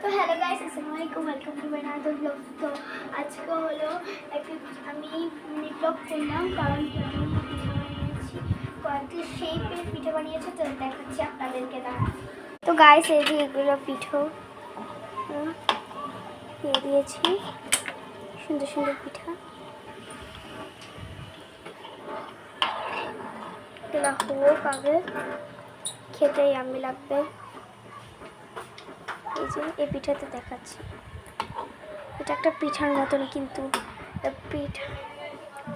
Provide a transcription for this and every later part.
তো hello guys, আসসালামু আলাইকুম, welcome to my another blog. তো আজকে হলো আমি মিনি ব্লগ করলাম কারণ আমি পিঠা বানিয়েছি, কয়েকটি শেপের পিঠা বানিয়েছে, তো দেখাচ্ছি আপনাদেরকে। দাঁড়া। তো গাইস, এই যে এগুলো পিঠো দিয়ে দিয়েছি, সুন্দর সুন্দর পিঠা। এগুলো হোক, আগে খেতেই আমি লাগবে। এই যে এই পিঠাতে দেখাচ্ছি, এটা একটা পিঠার মতন, কিন্তু পিঠা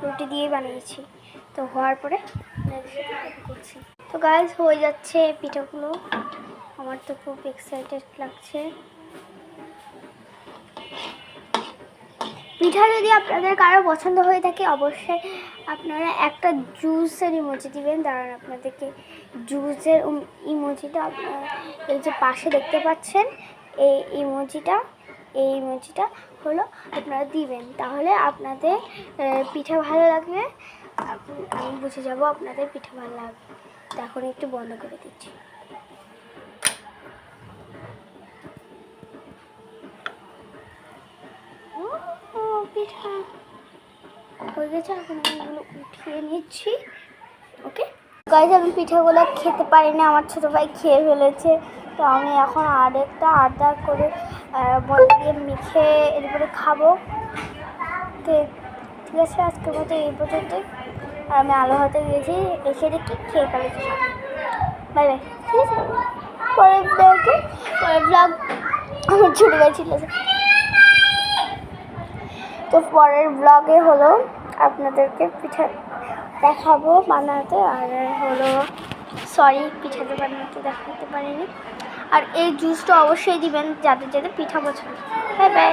রুটি দিয়ে বানিয়েছি। তো হওয়ার পরে করছি। তো গাইস, হয়ে যাচ্ছে পিঠাগুলো। আমার তো খুব এক্সাইটেড লাগছে। পিঠা যদি আপনাদের কারো পছন্দ হয়ে থাকে, অবশ্যই আপনারা একটা জুসের ইমোজি দিবেন। দাঁড়ান, আপনাদেরকে জুসের ইমোজিটা আপনারা এই যে পাশে দেখতে পাচ্ছেন, এই ইমোজিটা হলো আপনারা দিবেন, তাহলে আপনাদের পিঠা ভালো লাগবে। আমি বুঝে যাব আপনাদের পিঠা ভালো লাগবে। তো এখন একটু বন্ধ করে দিচ্ছি। পিঠা হয়ে গেছে, এখন আমি এগুলো উঠিয়ে নিচ্ছি। ওকে গাইজ, আমি পিঠাগুলো খেতে পারি না, আমার ছোটো ভাই খেয়ে ফেলেছে। তো আমি এখন আরেকটা আদা করে ময়দা দিয়ে মেখে এরপরে খাবো। তো ঠিক আছে, আজকের মতো এই পর্যন্তই। আর আমি আলো হাতে গিয়েছি, এসে দেখি খেয়ে ফেলেছি। Bye bye. ঠিক আছে, পরের ব্লগ আমার ছোটো ভাই ছিল। তো পরের ব্লগে হলো আপনাদেরকে পিঠা দেখাবো বানাতে, আর হলো পিঠাতে বানাতে দেখাতে পারিনি। আর এই জুসটা অবশ্যই দিবেন যাদের যাদের পিঠা পছন্দ। Bye bye.